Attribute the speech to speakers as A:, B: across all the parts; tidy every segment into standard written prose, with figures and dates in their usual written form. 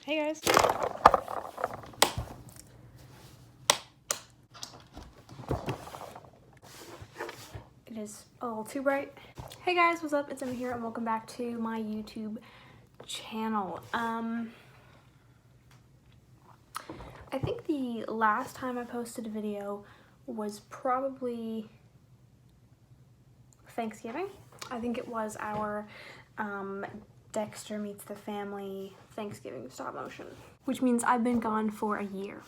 A: Hey guys. It is a little too bright. Hey guys, what's up? It's Emma here and welcome back to my YouTube channel. I think the last time I posted a video was probably Thanksgiving. I think it was our Dexter Meets the Family Thanksgiving stop motion, which means I've been gone for a year,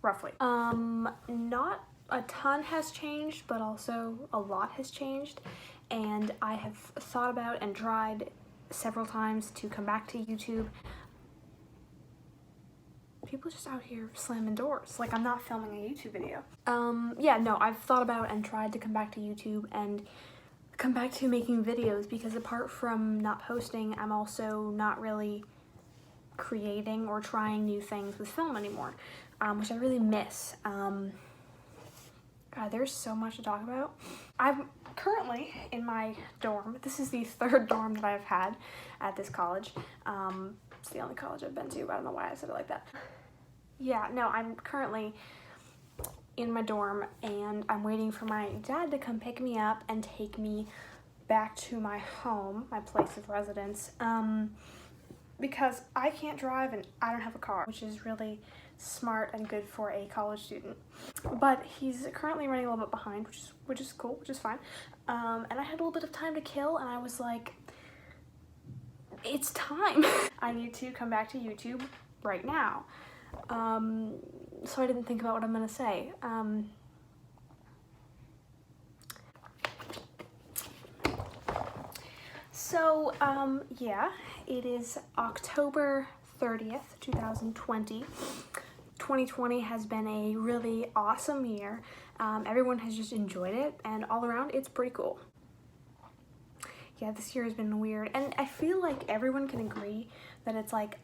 A: roughly. Not a ton has changed, but also a lot has changed, and I have thought about and tried several times to come back to YouTube. People just out here slamming doors like I'm not filming a YouTube video. Yeah, no, I've thought about and tried to come back to YouTube and come back to making videos, because apart from not posting, I'm also not really creating or trying new things with film anymore, which I really miss. God, there's so much to talk about. I'm currently in my dorm. This is the third dorm that I've had at this college. It's the only college I've been to. I don't know why I said it like that. Yeah, no, I'm currently in my dorm and I'm waiting for my dad to come pick me up and take me back to my home, my place of residence, because I can't drive and I don't have a car, which is really smart and good for a college student. But he's currently running a little bit behind, which is cool, which is fine. And I had a little bit of time to kill, and I was like, it's time. I need to come back to YouTube right now. So I didn't think about what I'm gonna say. Yeah, it is October 30th, 2020. 2020 has been a really awesome year. Everyone has just enjoyed it, and all around, it's pretty cool. Yeah, this year has been weird, and I feel like everyone can agree that it's like,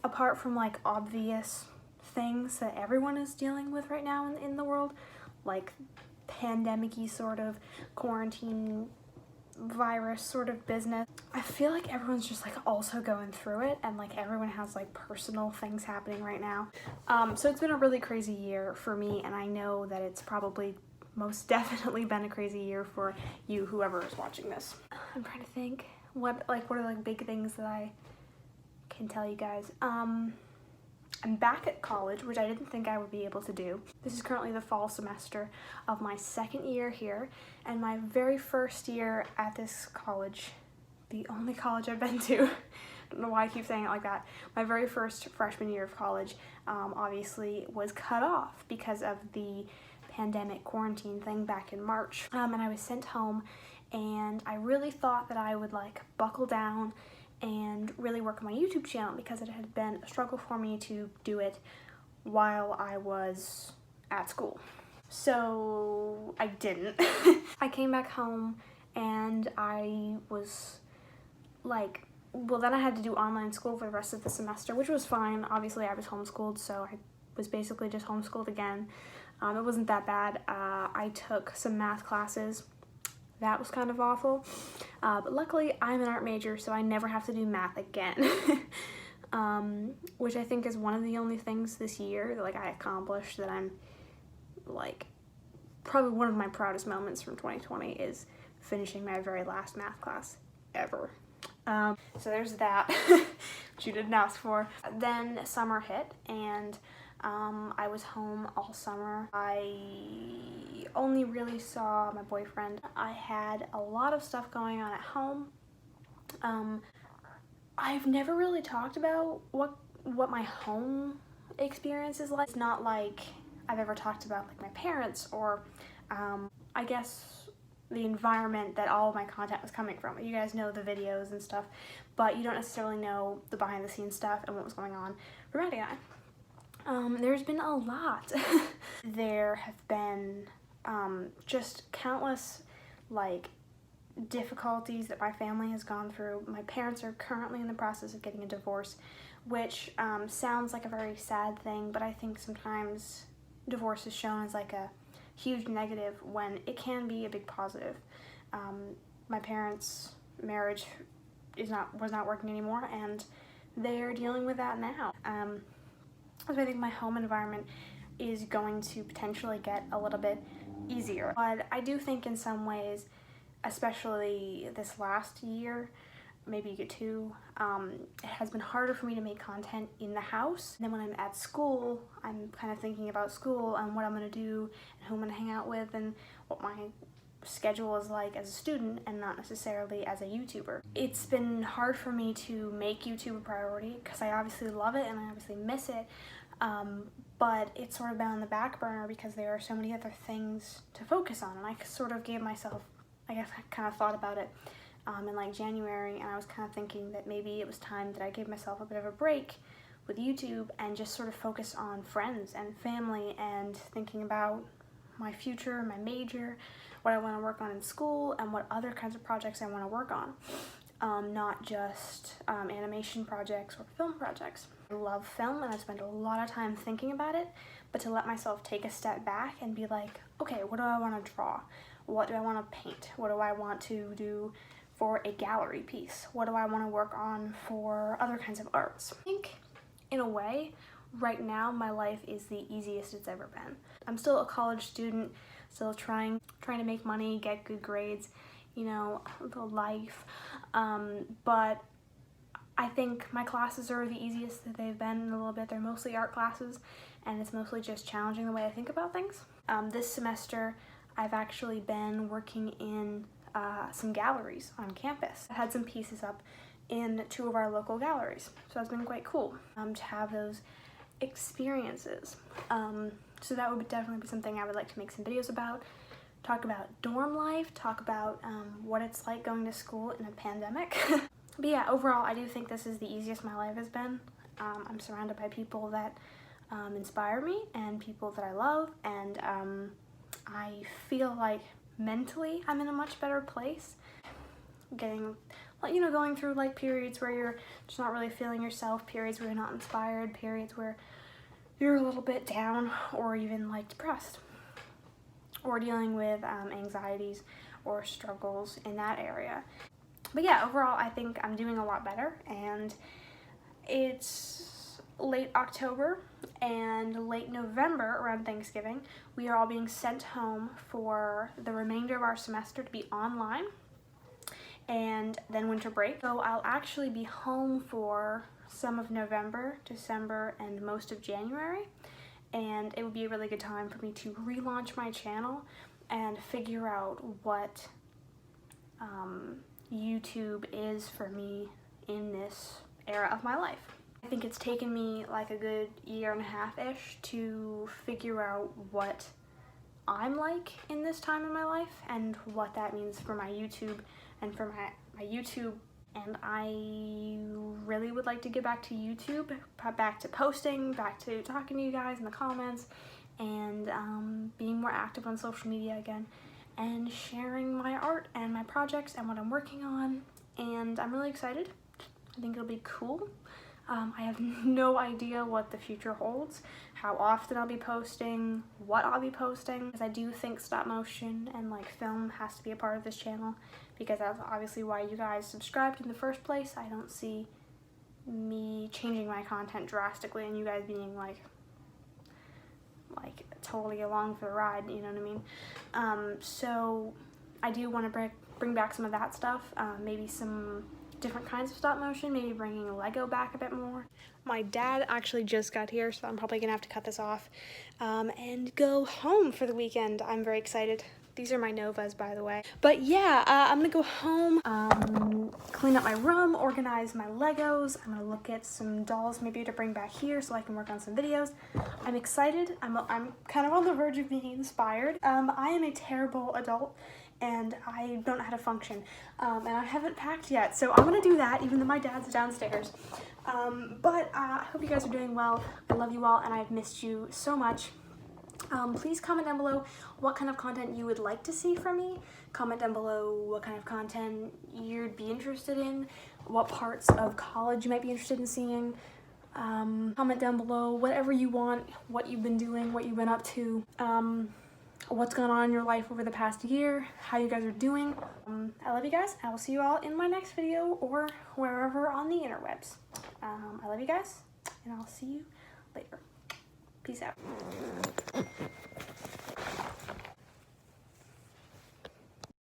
A: apart from like obvious things that everyone is dealing with right now in the world, like pandemic-y sort of quarantine virus sort of business, I feel like everyone's just like also going through it, and like everyone has like personal things happening right now. So it's been a really crazy year for me, and I know that it's probably most definitely been a crazy year for you, whoever is watching this. I'm trying to think what are like big things that I can tell you guys. I'm back at college, which I didn't think I would be able to do. This is currently the fall semester of my second year here, and my very first year at this college, the only college I've been to. I don't know why I keep saying it like that. My very first freshman year of college, obviously was cut off because of the pandemic quarantine thing back in March. And I was sent home, and I really thought that I would like buckle down and really work on my YouTube channel, because it had been a struggle for me to do it while I was at school. So I didn't. I came back home and I was like, well, then I had to do online school for the rest of the semester, which was fine. Obviously I was homeschooled, so I was basically just homeschooled again. It wasn't that bad. I took some math classes. That was kind of awful, but luckily I'm an art major, so I never have to do math again, which I think is one of the only things this year that like I accomplished that I'm like, probably one of my proudest moments from 2020 is finishing my very last math class ever. So there's that, which you didn't ask for. Then summer hit, and I was home all summer. I only really saw my boyfriend. I had a lot of stuff going on at home. I've never really talked about what my home experience is like. It's not like I've ever talked about like my parents or I guess the environment that all of my content was coming from. You guys know the videos and stuff, but you don't necessarily know the behind the scenes stuff and what was going on for Maddie and I. There's been a lot. There have been just countless like difficulties that my family has gone through. My parents are currently in the process of getting a divorce, which sounds like a very sad thing, but I think sometimes divorce is shown as like a huge negative when it can be a big positive. My parents' marriage was not working anymore, and they're dealing with that now. So I think my home environment is going to potentially get a little bit easier. But I do think in some ways, especially this last year, maybe two, it has been harder for me to make content in the house. And then when I'm at school, I'm kind of thinking about school and what I'm gonna do and who I'm gonna hang out with and what my schedule is like as a student and not necessarily as a YouTuber. It's been hard for me to make YouTube a priority because I obviously love it and I obviously miss it, but it's sort of been on the back burner because there are so many other things to focus on, and I sort of gave myself, I guess I kind of thought about it in like January, and I was kind of thinking that maybe it was time that I gave myself a bit of a break with YouTube and just sort of focus on friends and family and thinking about my future, my major, what I want to work on in school, and what other kinds of projects I want to work on. Not just animation projects or film projects. I love film and I spend a lot of time thinking about it, but to let myself take a step back and be like, okay, what do I want to draw? What do I want to paint? What do I want to do for a gallery piece? What do I want to work on for other kinds of arts? I think, in a way, right now my life is the easiest it's ever been. I'm still a college student, still trying to make money, get good grades, you know, the life, but I think my classes are the easiest that they've been in a little bit. They're mostly art classes, and it's mostly just challenging the way I think about things. This semester, I've actually been working in some galleries on campus. I had some pieces up in 2 of our local galleries, so that's been quite cool to have those experiences. So that would definitely be something I would like to make some videos about, talk about dorm life, talk about what it's like going to school in a pandemic. But yeah, overall, I do think this is the easiest my life has been. I'm surrounded by people that inspire me and people that I love, and I feel like mentally I'm in a much better place. Getting, you know, going through like periods where you're just not really feeling yourself, periods where you're not inspired, periods where you're a little bit down or even like depressed, or dealing with anxieties or struggles in that area. But yeah, overall I think I'm doing a lot better, and it's late October and late November, around Thanksgiving. We are all being sent home for the remainder of our semester to be online, and then winter break. So I'll actually be home for some of November, December, and most of January, and it would be a really good time for me to relaunch my channel and figure out what YouTube is for me in this era of my life. I think it's taken me like a good 1.5-ish to figure out what I'm like in this time in my life and what that means for my YouTube and for my YouTube. And I really would like to get back to YouTube, back to posting, back to talking to you guys in the comments, and being more active on social media again, and sharing my art and my projects and what I'm working on. And I'm really excited. I think it'll be cool. I have no idea what the future holds, how often I'll be posting, what I'll be posting, because I do think stop motion and like film has to be a part of this channel, because that's obviously why you guys subscribed in the first place. I don't see me changing my content drastically and you guys being like totally along for the ride, you know what I mean? So I do want to bring back some of that stuff, maybe some different kinds of stop motion, maybe bringing Lego back a bit more. My dad actually just got here, so I'm probably gonna have to cut this off and go home for the weekend. I'm very excited. These are my Novas, by the way. But yeah, I'm gonna go home, clean up my room, organize my Legos. I'm gonna look at some dolls maybe to bring back here so I can work on some videos. I'm excited. I'm kind of on the verge of being inspired. I am a terrible adult and I don't know how to function, and I haven't packed yet, so I'm gonna do that even though my dad's downstairs. But I hope you guys are doing well. I love you all and I've missed you so much. Please comment down below what kind of content you would like to see from me. Comment down below what kind of content you'd be interested in, what parts of college you might be interested in seeing. Comment down below whatever you want, what you've been doing, what you've been up to, what's gone on in your life over the past year, how you guys are doing. I love you guys. I will see you all in my next video or wherever on the interwebs. I love you guys, and I'll see you later. Peace out.